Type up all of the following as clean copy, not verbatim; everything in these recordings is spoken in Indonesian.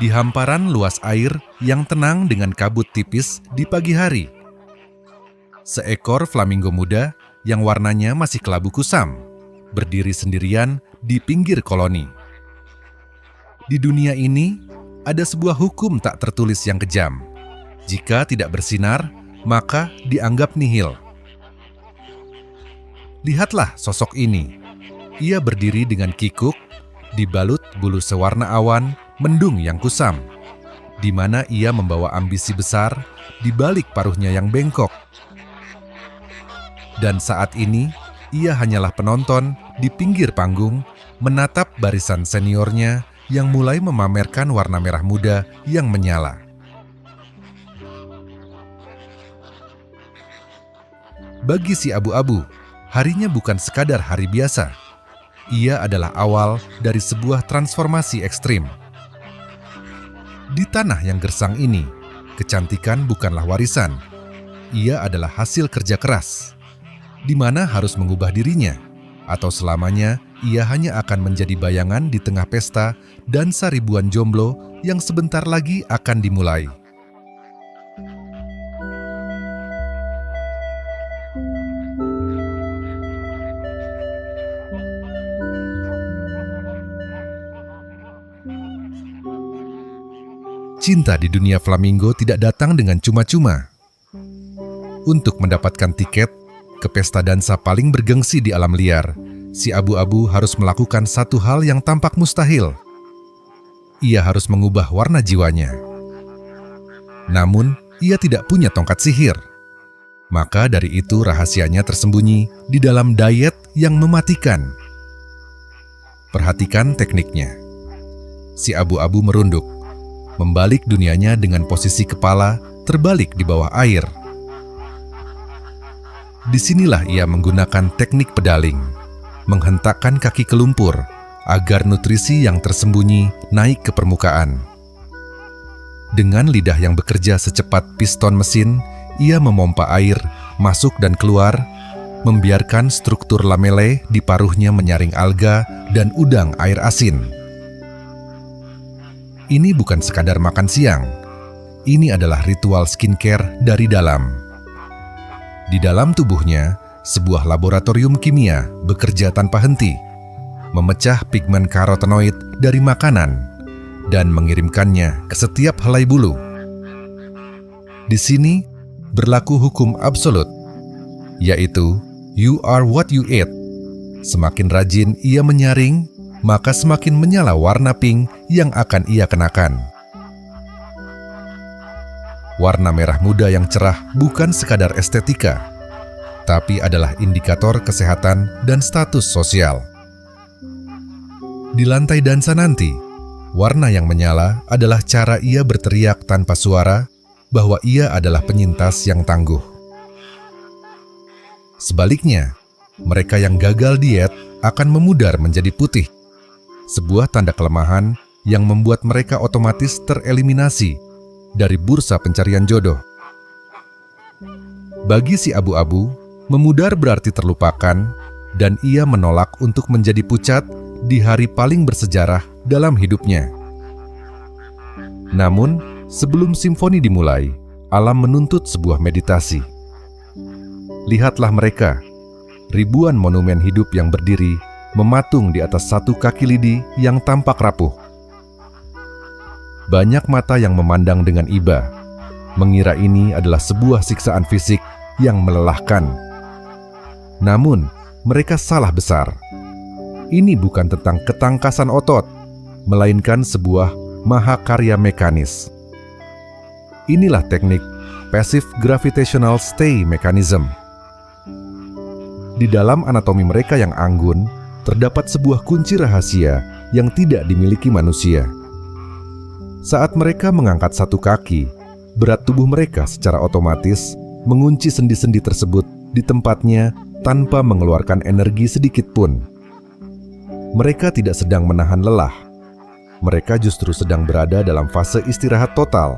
Di hamparan luas air yang tenang dengan kabut tipis di pagi hari, seekor flamingo muda yang warnanya masih kelabu kusam berdiri sendirian di pinggir koloni. Di dunia ini, ada sebuah hukum tak tertulis yang kejam. Jika tidak bersinar, maka dianggap nihil. Lihatlah sosok ini. Ia berdiri dengan kikuk, dibalut bulu sewarna awan, mendung yang kusam, di mana ia membawa ambisi besar di balik paruhnya yang bengkok. Dan saat ini, ia hanyalah penonton di pinggir panggung, menatap barisan seniornya yang mulai memamerkan warna merah muda yang menyala. Bagi si abu-abu, harinya bukan sekadar hari biasa. Ia adalah awal dari sebuah transformasi ekstrim. Di tanah yang gersang ini, kecantikan bukanlah warisan. Ia adalah hasil kerja keras, di mana harus mengubah dirinya, atau selamanya ia hanya akan menjadi bayangan di tengah pesta dansa ribuan jomblo yang sebentar lagi akan dimulai. Cinta di dunia flamingo tidak datang dengan cuma-cuma. Untuk mendapatkan tiket ke pesta dansa paling bergengsi di alam liar, si abu-abu harus melakukan satu hal yang tampak mustahil. Ia harus mengubah warna jiwanya. Namun, ia tidak punya tongkat sihir. Maka dari itu rahasianya tersembunyi di dalam diet yang mematikan. Perhatikan tekniknya. Si abu-abu merunduk, membalik dunianya dengan posisi kepala terbalik di bawah air. Disinilah ia menggunakan teknik pedaling, menghentakkan kaki ke lumpur agar nutrisi yang tersembunyi naik ke permukaan. Dengan lidah yang bekerja secepat piston mesin, ia memompa air masuk dan keluar, membiarkan struktur lamele di paruhnya menyaring alga dan udang air asin. Ini bukan sekadar makan siang. Ini adalah ritual skincare dari dalam. Di dalam tubuhnya, sebuah laboratorium kimia bekerja tanpa henti, memecah pigmen karotenoid dari makanan dan mengirimkannya ke setiap helai bulu. Di sini berlaku hukum absolut, yaitu you are what you eat. Semakin rajin ia menyaring, maka semakin menyala warna pink yang akan ia kenakan. Warna merah muda yang cerah bukan sekadar estetika, tapi adalah indikator kesehatan dan status sosial. Di lantai dansa nanti, warna yang menyala adalah cara ia berteriak tanpa suara bahwa ia adalah penyintas yang tangguh. Sebaliknya, mereka yang gagal diet akan memudar menjadi putih, sebuah tanda kelemahan yang membuat mereka otomatis tereliminasi dari bursa pencarian jodoh. Bagi si abu-abu, memudar berarti terlupakan, dan ia menolak untuk menjadi pucat di hari paling bersejarah dalam hidupnya. Namun, sebelum simfoni dimulai, alam menuntut sebuah meditasi. Lihatlah mereka, ribuan monumen hidup yang berdiri mematung di atas satu kaki lidi yang tampak rapuh. Banyak mata yang memandang dengan iba, mengira ini adalah sebuah siksaan fisik yang melelahkan. Namun, mereka salah besar. Ini bukan tentang ketangkasan otot, melainkan sebuah mahakarya mekanis. Inilah teknik Passive Gravitational Stay Mechanism. Di dalam anatomi mereka yang anggun, terdapat sebuah kunci rahasia yang tidak dimiliki manusia. Saat mereka mengangkat satu kaki, berat tubuh mereka secara otomatis mengunci sendi-sendi tersebut di tempatnya tanpa mengeluarkan energi sedikit pun. Mereka tidak sedang menahan lelah. Mereka justru sedang berada dalam fase istirahat total.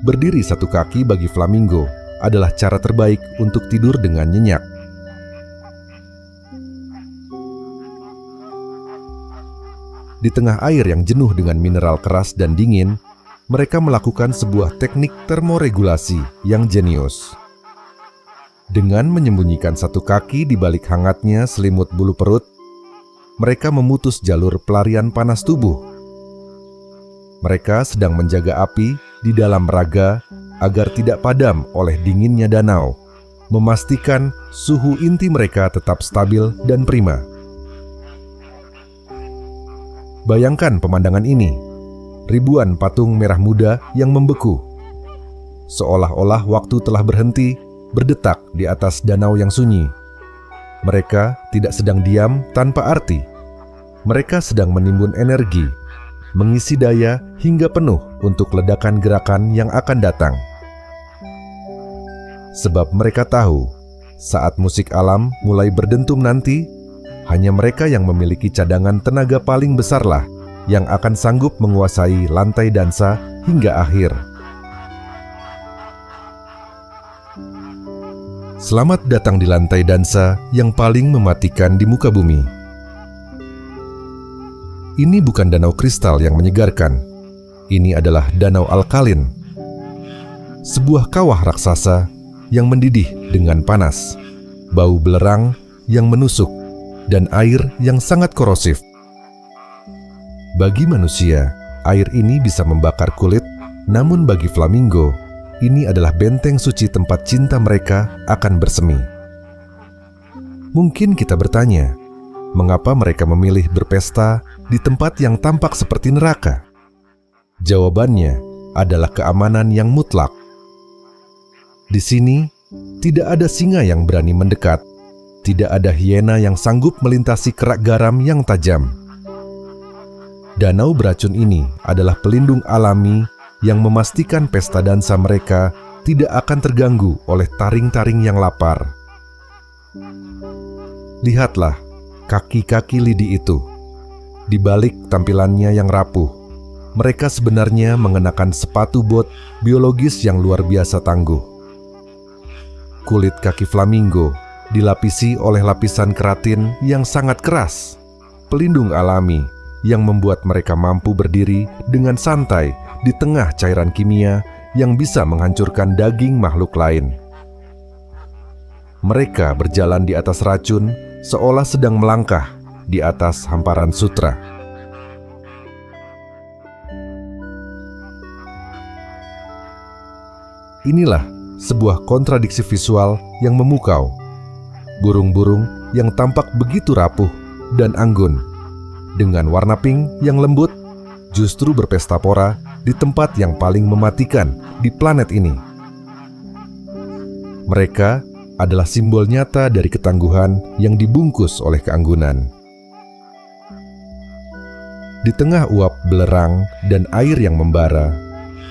Berdiri satu kaki bagi flamingo adalah cara terbaik untuk tidur dengan nyenyak. di tengah air yang jenuh dengan mineral keras dan dingin, mereka melakukan sebuah teknik termoregulasi yang jenius. Dengan menyembunyikan satu kaki di balik hangatnya selimut bulu perut, mereka memutus jalur pelarian panas tubuh. Mereka sedang menjaga api di dalam raga agar tidak padam oleh dinginnya danau, memastikan suhu inti mereka tetap stabil dan prima. Bayangkan pemandangan ini, ribuan patung merah muda yang membeku. Seolah-olah waktu telah berhenti, berdetak di atas danau yang sunyi. Mereka tidak sedang diam tanpa arti. Mereka sedang menimbun energi, mengisi daya hingga penuh untuk ledakan gerakan yang akan datang. Sebab mereka tahu, saat musik alam mulai berdentum nanti, hanya mereka yang memiliki cadangan tenaga paling besarlah yang akan sanggup menguasai lantai dansa hingga akhir. Selamat datang di lantai dansa yang paling mematikan di muka bumi. Ini bukan danau kristal yang menyegarkan. Ini adalah danau alkalin. Sebuah kawah raksasa yang mendidih dengan panas, bau belerang yang menusuk, dan air yang sangat korosif. Bagi manusia, air ini bisa membakar kulit, namun bagi flamingo, ini adalah benteng suci tempat cinta mereka akan bersemi. Mungkin kita bertanya, mengapa mereka memilih berpesta di tempat yang tampak seperti neraka? Jawabannya adalah keamanan yang mutlak. Di sini, tidak ada singa yang berani mendekat. Tidak ada hiena yang sanggup melintasi kerak garam yang tajam. Danau beracun ini adalah pelindung alami yang memastikan pesta dansa mereka tidak akan terganggu oleh taring-taring yang lapar. Lihatlah kaki-kaki lidi itu. Di balik tampilannya yang rapuh, mereka sebenarnya mengenakan sepatu bot biologis yang luar biasa tangguh. Kulit kaki flamingo dilapisi oleh lapisan keratin yang sangat keras, pelindung alami yang membuat mereka mampu berdiri dengan santai di tengah cairan kimia yang bisa menghancurkan daging makhluk lain. Mereka berjalan di atas racun seolah sedang melangkah di atas hamparan sutra. Inilah sebuah kontradiksi visual yang memukau. Burung-burung yang tampak begitu rapuh dan anggun, dengan warna pink yang lembut, justru berpesta pora di tempat yang paling mematikan di planet ini. Mereka adalah simbol nyata dari ketangguhan yang dibungkus oleh keanggunan. Di tengah uap belerang dan air yang membara,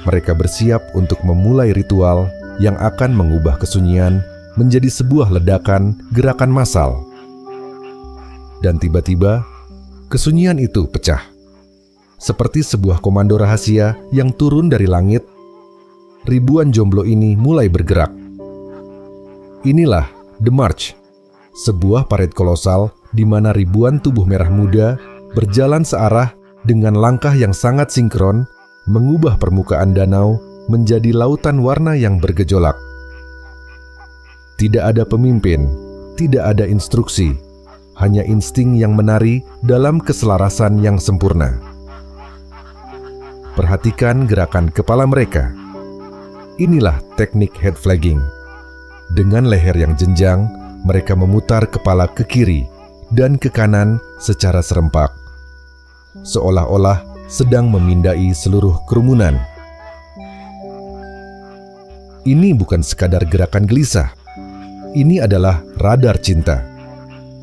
mereka bersiap untuk memulai ritual yang akan mengubah kesunyian menjadi sebuah ledakan gerakan massal. Dan tiba-tiba, kesunyian itu pecah. Seperti sebuah komando rahasia yang turun dari langit, ribuan jomblo ini mulai bergerak. Inilah The March, sebuah parade kolosal di mana ribuan tubuh merah muda berjalan searah dengan langkah yang sangat sinkron, mengubah permukaan danau menjadi lautan warna yang bergejolak. Tidak ada pemimpin, tidak ada instruksi, hanya insting yang menari dalam keselarasan yang sempurna. Perhatikan gerakan kepala mereka. Inilah teknik head flagging. Dengan leher yang jenjang, mereka memutar kepala ke kiri dan ke kanan secara serempak, seolah-olah sedang memindai seluruh kerumunan. Ini bukan sekadar gerakan gelisah. Ini adalah radar cinta.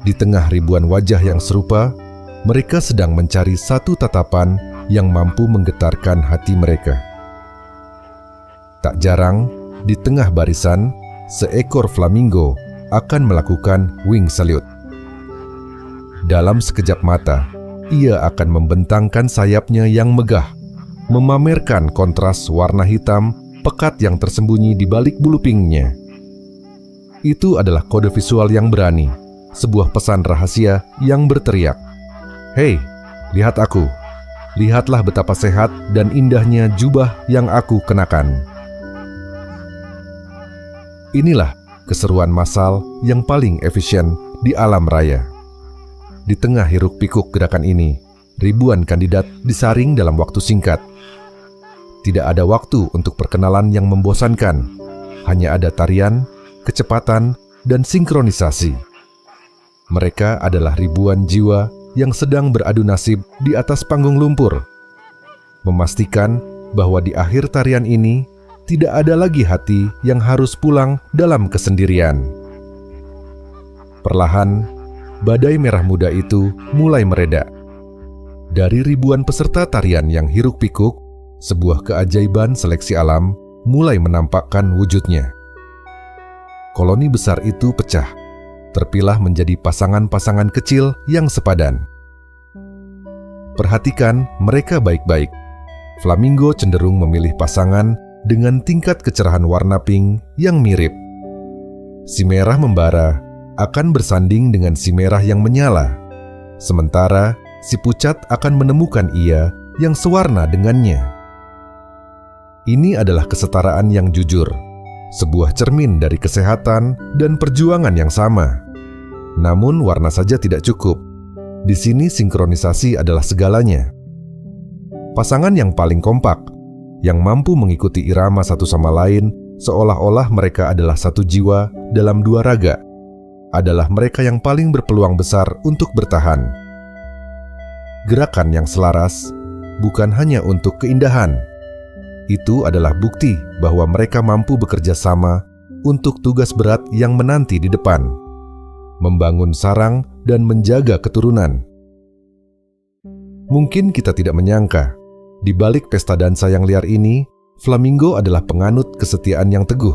Di tengah ribuan wajah yang serupa, mereka sedang mencari satu tatapan yang mampu menggetarkan hati mereka. Tak jarang, di tengah barisan, seekor flamingo akan melakukan wing salute. Dalam sekejap mata, ia akan membentangkan sayapnya yang megah, memamerkan kontras warna hitam pekat yang tersembunyi di balik bulu pinknya. Itu adalah kode visual yang berani, sebuah pesan rahasia yang berteriak, "Hei, Lihat aku. Lihatlah betapa sehat dan indahnya jubah yang aku kenakan. Inilah keseruan massal yang paling efisien di alam raya. Di tengah hiruk-pikuk gerakan ini, ribuan kandidat disaring dalam waktu singkat. Tidak ada waktu untuk perkenalan yang membosankan. Hanya ada tarian, kecepatan, dan sinkronisasi. Mereka adalah ribuan jiwa yang sedang beradu nasib di atas panggung lumpur, memastikan bahwa di akhir tarian ini tidak ada lagi hati yang harus pulang dalam kesendirian. Perlahan, badai merah muda itu mulai mereda. Dari ribuan peserta tarian yang hiruk-pikuk, sebuah keajaiban seleksi alam mulai menampakkan wujudnya. Koloni besar itu pecah, terpilah menjadi pasangan-pasangan kecil yang sepadan. Perhatikan mereka baik-baik. Flamingo cenderung memilih pasangan dengan tingkat kecerahan warna pink yang mirip. Si merah membara akan bersanding dengan si merah yang menyala, sementara si pucat akan menemukan ia yang sewarna dengannya. Ini adalah kesetaraan yang jujur, sebuah cermin dari kesehatan dan perjuangan yang sama. Namun warna saja tidak cukup. Di sini sinkronisasi adalah segalanya. Pasangan yang paling kompak, yang mampu mengikuti irama satu sama lain seolah-olah mereka adalah satu jiwa dalam dua raga, adalah mereka yang paling berpeluang besar untuk bertahan. Gerakan yang selaras bukan hanya untuk keindahan. Itu adalah bukti bahwa mereka mampu bekerja sama untuk tugas berat yang menanti di depan, membangun sarang dan menjaga keturunan. Mungkin kita tidak menyangka, di balik pesta dansa yang liar ini, flamingo adalah penganut kesetiaan yang teguh.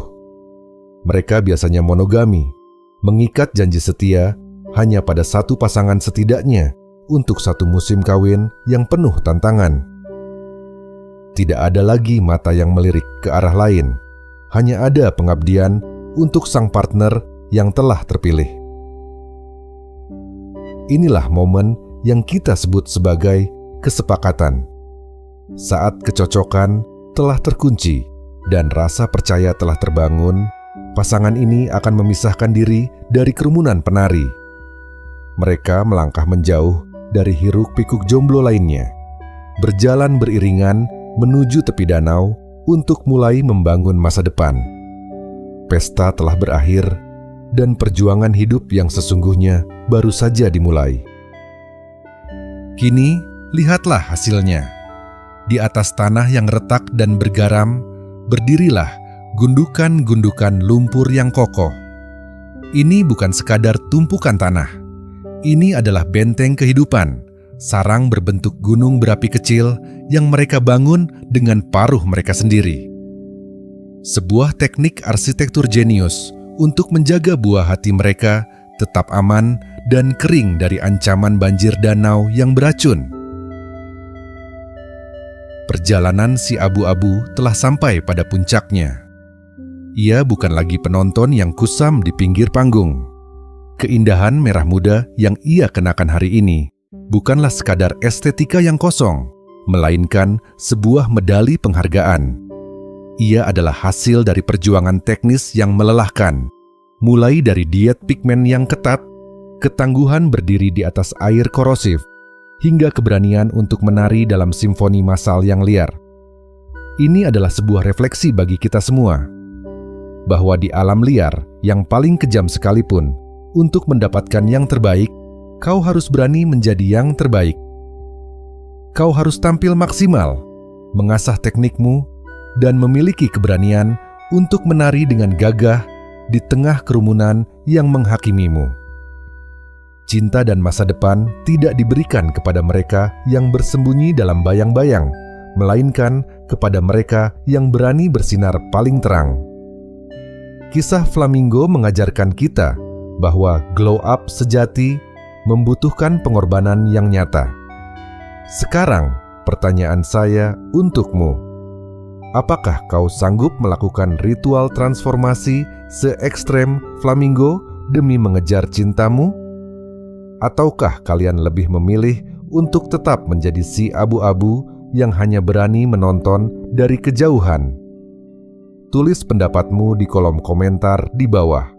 Mereka biasanya monogami, mengikat janji setia hanya pada satu pasangan setidaknya untuk satu musim kawin yang penuh tantangan. Tidak ada lagi mata yang melirik ke arah lain, hanya ada pengabdian untuk sang partner yang telah terpilih. Inilah momen yang kita sebut sebagai kesepakatan. Saat kecocokan telah terkunci dan rasa percaya telah terbangun, pasangan ini akan memisahkan diri dari kerumunan penari. Mereka melangkah menjauh dari hiruk-pikuk jomblo lainnya, berjalan beriringan menuju tepi danau untuk mulai membangun masa depan. Pesta telah berakhir dan perjuangan hidup yang sesungguhnya baru saja dimulai. Kini, lihatlah hasilnya. Di atas tanah yang retak dan bergaram, berdirilah gundukan-gundukan lumpur yang kokoh. Ini bukan sekadar tumpukan tanah. Ini adalah benteng kehidupan, sarang berbentuk gunung berapi kecil yang mereka bangun dengan paruh mereka sendiri. Sebuah teknik arsitektur jenius untuk menjaga buah hati mereka tetap aman dan kering dari ancaman banjir danau yang beracun. Perjalanan si abu-abu telah sampai pada puncaknya. Ia bukan lagi penonton yang kusam di pinggir panggung. Keindahan merah muda yang ia kenakan hari ini bukanlah sekadar estetika yang kosong, melainkan sebuah medali penghargaan. Ia adalah hasil dari perjuangan teknis yang melelahkan, mulai dari diet pigmen yang ketat, ketangguhan berdiri di atas air korosif, hingga keberanian untuk menari dalam simfoni massal yang liar. Ini adalah sebuah refleksi bagi kita semua, bahwa di alam liar yang paling kejam sekalipun, untuk mendapatkan yang terbaik, kau harus berani menjadi yang terbaik. Kau harus tampil maksimal, mengasah teknikmu, dan memiliki keberanian untuk menari dengan gagah di tengah kerumunan yang menghakimimu. Cinta dan masa depan tidak diberikan kepada mereka yang bersembunyi dalam bayang-bayang, melainkan kepada mereka yang berani bersinar paling terang. Kisah flamingo mengajarkan kita bahwa glow up sejati membutuhkan pengorbanan yang nyata. Sekarang, pertanyaan saya untukmu. Apakah kau sanggup melakukan ritual transformasi se-ekstrem flamingo demi mengejar cintamu? Ataukah kalian lebih memilih untuk tetap menjadi si abu-abu yang hanya berani menonton dari kejauhan? Tulis pendapatmu di kolom komentar di bawah.